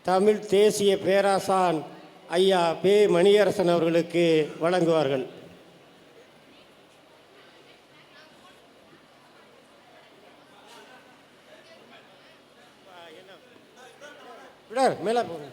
தமிழ் தேசிய பேராசான் ஐயா பே. மணியரசன் அவர்களுக்கு வழங்குவார்கள். மேலே போங்க.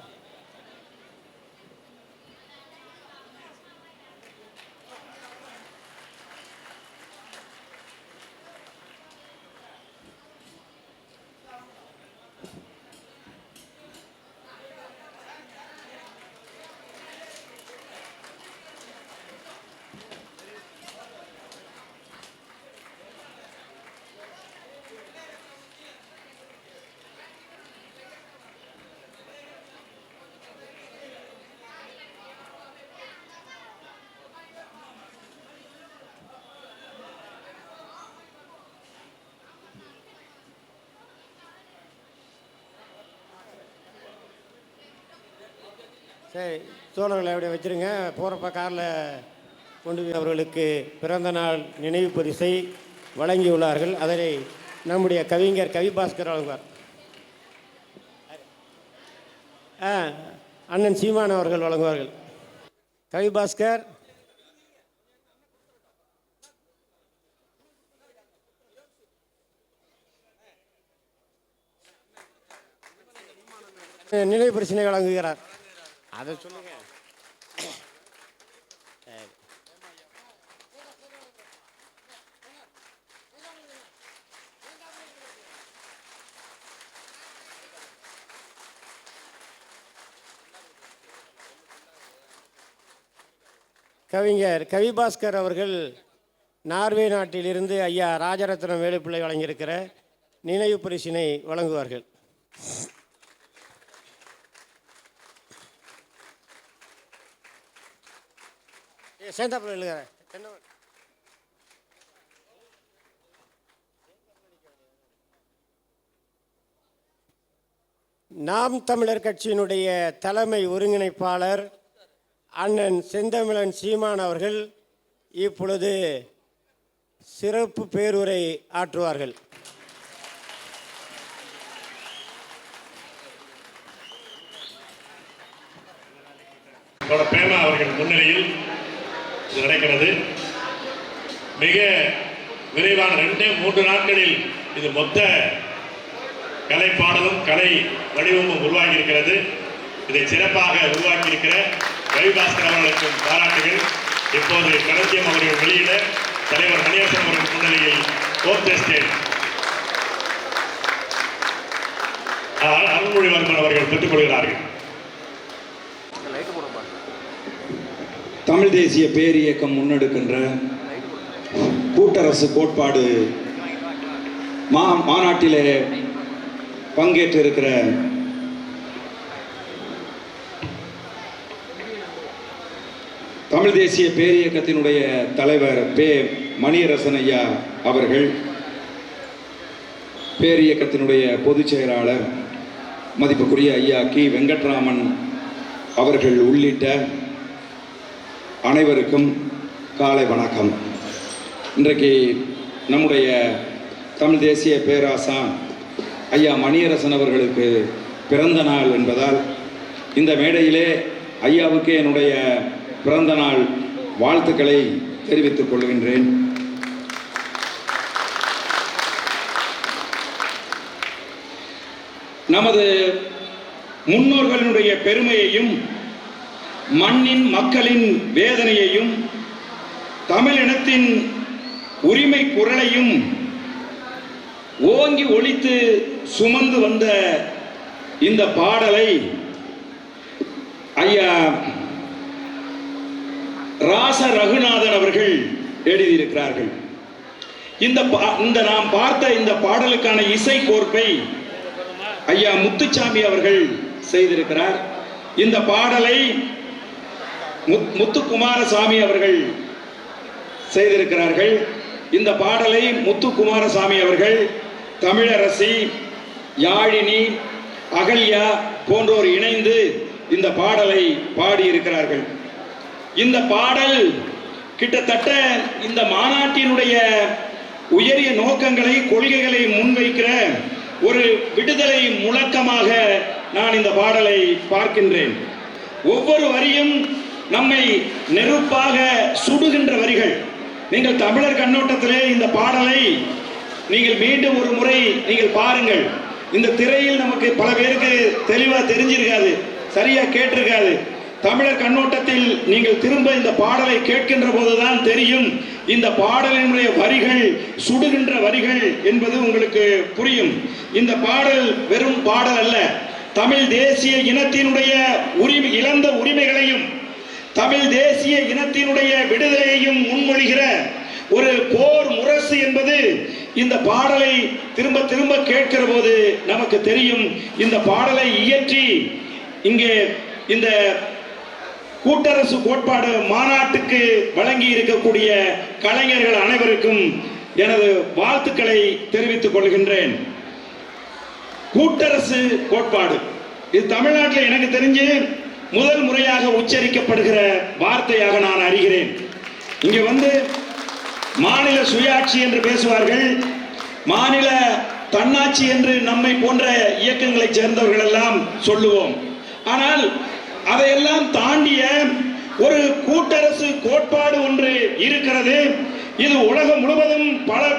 சரி, தோழர்களை அப்படியே வச்சுருங்க. போகிறப்ப காரில் கொண்டு போய் அவர்களுக்கு பிறந்த நாள் நினைவு பரிசை வழங்கியுள்ளார்கள். அதனை நம்முடைய கவிஞர் கவிபாஸ்கர் வழங்குவார். அண்ணன் சீமான் அவர்கள் வழங்குவார்கள். கவிபாஸ்கர். நினைவு பரிசினை வழங்குகிறார். அதை சொல்லுங்க. கவிஞர் கவிபாஸ்கர் அவர்கள் நார்வே நாட்டிலிருந்து ஐயா ராஜரத்னம் வேலுப்பிள்ளை வழங்கியிருக்கிற நினைவு பரிசினை வழங்குவார்கள். சேந்தாப்புல எழுதுகிற நாம் தமிழர் கட்சியினுடைய தலைமை ஒருங்கிணைப்பாளர் அண்ணன் செந்தமிழன் சீமான் அவர்கள் இப்பொழுது சிறப்பு பேருரை ஆற்றுவார்கள். பேமா அவர்கள் முன்னிலையில் இது நடக்கிறது. மிக விரைவான 2-3 நாட்களில் இது மொத்த கலை பாடலும் கலை வடிவமும் உருவாகி இருக்கிறது. இதை சிறப்பாக உருவாக்கி இருக்கிற கவிபாஸ்கர் அவர்களுக்கும் பாராட்டுகள். இப்போது களஞ்சியம் அவர்கள் வெளியிட தலைவர் மணியரசன் அவர்கள் முன்னிலையில் கோப்டெஸ்டேட் அருள்மொழிவர்மன் அவர்கள் பெற்றுக் கொள்கிறார்கள். தமிழ் தேசிய பேரியக்கம் முன்னெடுக்கின்ற கூட்டரசு கோட்பாடு மாநாட்டிலே பங்கேற்றிருக்கிற தமிழ் தேசிய பேரியக்கத்தினுடைய தலைவர் பே. மணியரசன் ஐயா அவர்கள், பேரியக்கத்தினுடைய பொதுச் செயலாளர் மதிப்புக்குரிய ஐயா கி. வெங்கட்ராமன் அவர்கள் உள்ளிட்ட அனைவருக்கும் காலை வணக்கம். இன்றைக்கு நம்முடைய தமிழ் தேசிய பேராசான் ஐயா மணியரசன் அவர்களுக்கு பிறந்த நாள் என்பதால் இந்த மேடையிலே ஐயாவுக்கு என்னுடைய பிறந்த நாள் வாழ்த்துக்களை தெரிவித்துக் கொள்கின்றேன். நமது முன்னோர்களுடைய பெருமையையும் மண்ணின் மக்களின் வேதனையையும் தமிழினத்தின் உரிமை குரலையும் ஓங்கி ஒலித்து சுமந்து வந்த இந்த பாடலை ஐயா ராச ரகுநாதன் அவர்கள் எழுதியிருக்கிறார்கள். இந்த நாம் பார்த்த இந்த பாடலுக்கான இசை கோர்ப்பை ஐயா முத்துச்சாமி அவர்கள் செய்திருக்கிறார். இந்த பாடலை முத்துக்குமாரசாமி அவர்கள் செய்திருக்கிறார்கள். இந்த பாடலை முத்துக்குமாரசாமி அவர்கள் தமிழரசி, யாழினி, அகல்யா போன்றோர் இணைந்து இந்த பாடலை பாடியிருக்கிறார்கள். இந்த பாடல் கிட்டத்தட்ட இந்த மாநாட்டினுடைய உயரிய நோக்கங்களை, கொள்கைகளை முன்வைக்கிற ஒரு விடுதலை முழக்கமாக நான் இந்த பாடலை பார்க்கின்றேன். ஒவ்வொரு வரியும் நம்மை நெருப்பாக சுடுகின்ற வரிகள். நீங்கள் தமிழர் கண்ணோட்டத்திலே இந்த பாடலை நீங்கள் மீண்டும் ஒரு முறை நீங்கள் பாருங்கள். இந்த திரையில் நமக்கு பல பேருக்கு தெளிவாக தெரிஞ்சிருக்காது, சரியா கேட்டிருக்காது. தமிழர் கண்ணோட்டத்தில் நீங்கள் திரும்ப இந்த பாடலை கேட்கின்ற போதுதான் தெரியும் இந்த பாடலினுடைய வரிகள் சுடுகின்ற வரிகள் என்பது உங்களுக்கு புரியும். இந்த பாடல் வெறும் பாடல் அல்ல, தமிழ் தேசிய இனத்தினுடைய இழந்த உரிமைகளையும் தமிழ் தேசிய இனத்தினுடைய விடுதலையையும் முன்மொழிகிற ஒரு போர் முரசு என்பது இந்த பாடலை திரும்ப திரும்ப கேட்கிற போது நமக்கு தெரியும். இந்த பாடலை இயற்றி இங்கே இந்த கூட்டரசு கோட்பாடு மாநாட்டுக்கு வழங்கி இருக்கக்கூடிய கலைஞர்கள் அனைவருக்கும் எனது வாழ்த்துக்களை தெரிவித்துக் கொள்கின்றேன். கூட்டரசு கோட்பாடு இது தமிழ்நாட்டில் எனக்கு தெரிஞ்சு முதல் முறையாக உச்சரிக்கப்படுகிற வார்த்தையாக நான் அறிகிறேன். இங்கே வந்து மாநில சுயாட்சி என்று பேசுவார்கள், மாநில தன்னாட்சி என்று நம்மை போன்ற இயக்கங்களை சேர்ந்தவர்கள் எல்லாம் சொல்லுவோம். ஆனால் அதையெல்லாம் தாண்டிய ஒரு கூட்டரசு கோட்பாடு ஒன்று இருக்கிறது. இது உலகம் முழுவதும்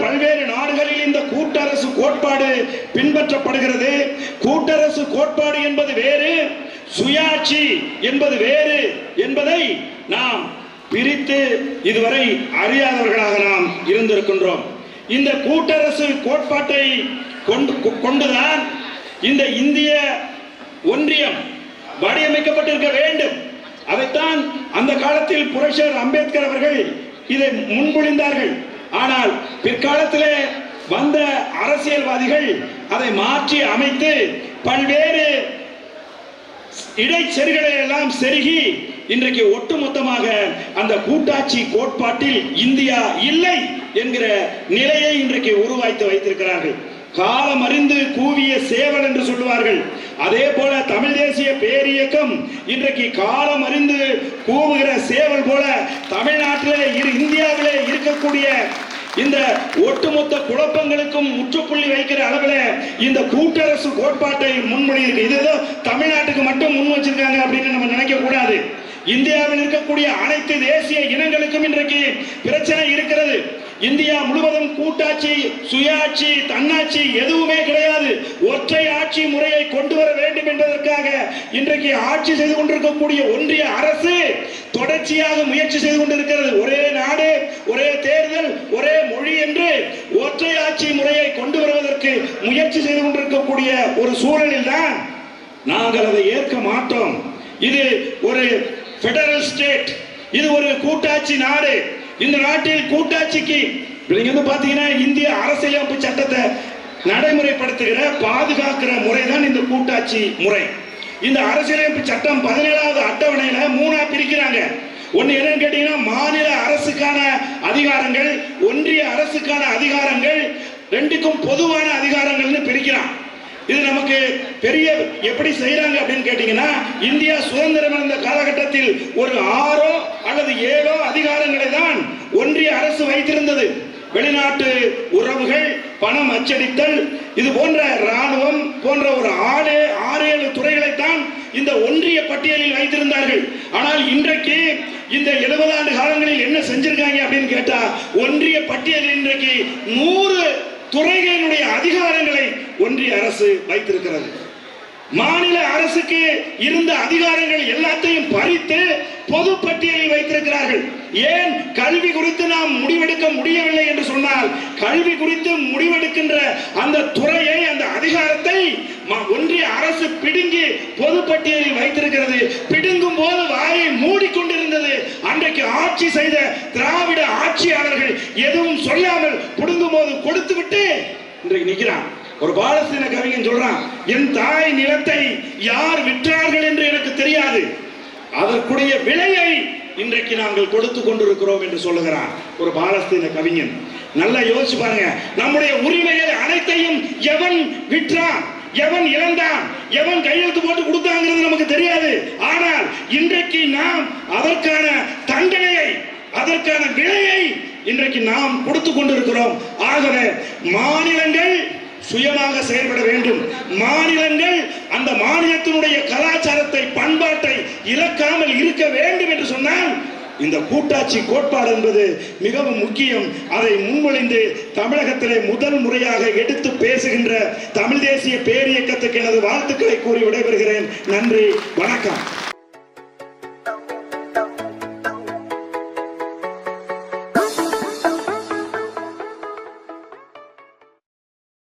பல்வேறு நாடுகளில் இந்த கூட்டரசு கோட்பாடு பின்பற்றப்படுகிறது. கூட்டரசு கோட்பாடு என்பது வேறு, சுயாட்சி என்பது வேறு என்பதை நாம் பிரித்து இதுவரை அறியாதவர்களாக நாம் இருந்திருக்கின்றோம். இந்த கூட்டரசு கோட்பாட்டை கொண்டுதான் இந்த இந்திய ஒன்றியம் வடிவமைக்கப்பட்டிருக்க வேண்டும். அதைத்தான் அந்த காலத்தில் புரட்சியாளர் அம்பேத்கர் அவர்கள் இதை முன்மொழிந்தார்கள். ஆனால் பிற்காலத்திலே வந்த அரசியல்வாதிகள் அதை மாற்றி அமைத்து பல்வேறு இடைச்செருகளை எல்லாம் செருகி இன்றைக்கு ஒட்டுமொத்தமாக அந்த கூட்டாட்சி கோட்பாட்டில் இந்தியா இல்லை என்கிற நிலையை இன்றைக்கு உருவாக்கி வைத்திருக்கிறார்கள். காலம் அறிந்து கூவிய சேவல் என்று சொல்லுவார்கள். அதே போல தமிழ் தேசிய பேரியக்கம் இன்றைக்கு காலம் அறிந்து கூவுகிற சேவல் போல தமிழ்நாட்டிலே இந்தியாவிலே இருக்கக்கூடிய இந்த ஒட்டுமொத்த குழப்பங்களுக்கும் முற்றுப்புள்ளி வைக்கிற அளவில் இந்த கூட்டரசு கோட்பாட்டை முன்மொழி இருக்கு. இது ஏதோ தமிழ்நாட்டுக்கு மட்டும் முன் வச்சிருக்காங்க அப்படின்னு நம்ம நினைக்க கூடாது. இந்தியாவில் இருக்கக்கூடிய அனைத்து தேசிய இனங்களுக்கும் இன்றைக்கு பிரச்சனை இருக்கிறது. இந்தியா முழுவதும் கூட்டாட்சி, சுயாட்சி, தன்னாட்சி எதுவுமே கிடையாது. ஒற்றை ஆட்சி முறையை கொண்டு வர வேண்டும் என்பதற்காக இன்றைக்கு ஆட்சி செய்து கொண்டிருக்கக்கூடிய ஒன்றிய அரசு தொடர்ச்சியாக முயற்சி செய்து கொண்டிருக்கிறது. ஒரே நாடு, ஒரே தேர்தல், ஒரே மொழி என்று ஒற்றை ஆட்சி முறையை கொண்டு வருவதற்கு முயற்சி செய்து கொண்டிருக்கக்கூடிய ஒரு சூழலில் தான் நாங்கள் அதை ஏற்க மாட்டோம். இது ஒரு பெடரல் ஸ்டேட், இது ஒரு கூட்டாட்சி நாடு. இந்த நாட்டில் கூட்டாட்சிக்கு நீங்க வந்து பாத்தீங்கன்னா இந்திய அரசியலமைப்பு சட்டத்தை நடைமுறைப்படுத்துகிற பாதுகாக்கிற முறைதான் இந்த கூட்டாட்சி முறை. இந்த அரசியலமைப்பு சட்டம் 17வது அட்டவணையில 3ஆ பிரிக்கிறாங்க. ஒன்னு என்னன்னு கேட்டீங்கன்னா மாநில அரசுக்கான அதிகாரங்கள், ஒன்றிய அரசுக்கான அதிகாரங்கள், ரெண்டுக்கும் பொதுவான அதிகாரங்கள்னு பிரிக்கிறான். இது நமக்கு பெரிய எப்படி செய்யறாங்க அப்படின்னு கேட்டீங்கன்னா, இந்தியா சுதந்திரம் அடைந்த காலகட்டத்தில் ஒரு 6 அல்லது 7 அதிகாரங்களை தான் ஒன்றிய அரசு வைத்திருந்தது. வெளிநாட்டு உறவுகள், பணம் அச்சடித்தல், இது போன்ற ராணுவம் போன்ற ஒரு 6-7 துறைகளைத்தான் இந்த ஒன்றிய பட்டியலில் வைத்திருந்தார்கள். ஆனால் இன்றைக்கு இந்த 70 ஆண்டு காலங்களில் என்ன செஞ்சிருக்காங்க அப்படின்னு கேட்டா, ஒன்றிய பட்டியலில் இன்றைக்கு 100 துறைகளினுடைய அதிகாரங்களை ஒன்றிய அரசு வைத்திருக்கிறது. மாநில அரசுக்கு இருந்த அதிகாரங்கள் எல்லாத்தையும் பறித்து பொது பட்டியலில் வைத்திருக்கிறார்கள். ஏன் கல்வி குறித்து நாம் முடிவெடுக்க முடியவில்லை என்று சொன்னால், கல்வி குறித்து முடிவெடுக்கின்ற அந்த துறையை, அந்த அதிகாரத்தை ஒன்றிய அரசு பிடுங்கி பொது பட்டியலில் வைத்திருக்கிறது. பிடுங்கும் போது வாயை மூடிக்கொண்டிருந்தது. அன்றைக்கு ஆட்சி செய்த திராவிட ஆட்சியாளர்கள் எதுவும் சொல்லாமல் பிடுங்கும் போது கொடுத்து விட்டு இன்றைக்கு நிற்கிறான். ஒரு பாலஸ்தீன கவிஞன் சொல்றான், என் தாய் நிலத்தை யார் விற்றார்கள் என்று எனக்கு தெரியாது, அதற்குரிய விலையை இன்றைக்கு நாங்கள் கொடுத்து கொண்டிருக்கிறோம் என்று சொல்லுகிறான் ஒரு பாலஸ்தீன கவிஞன். நல்லா யோசிச்சு பாருங்க, நம்முடைய உரிமைகள் அனைத்தையும் எவன் விற்றான், எவன் இழந்தான், எவன் கையெழுத்து போட்டு கொடுத்தாங்கிறது நமக்கு தெரியாது. ஆனால் இன்றைக்கு நாம் அதற்கான தண்டனையை, அதற்கான விலையை இன்றைக்கு நாம் கொடுத்து கொண்டிருக்கிறோம். ஆகவே மாநிலங்கள் சுயமாக செயல்பட வேண்டும். மாநிலங்கள் அந்த மாநிலத்தினுடைய கலாச்சாரத்தை பண்பாட்டை இழக்காமல் இருக்க வேண்டும் என்று சொன்னால் இந்த கூட்டாட்சி கோட்பாடு என்பது மிகவும் முக்கியம். அதை முன்மொழிந்து தமிழகத்திலே முதல் முறையாக எடுத்து பேசுகின்ற தமிழ் தேசிய பேரியக்கத்துக்கு எனது வாழ்த்துக்களை கூறி விடைபெறுகிறேன். நன்றி, வணக்கம்.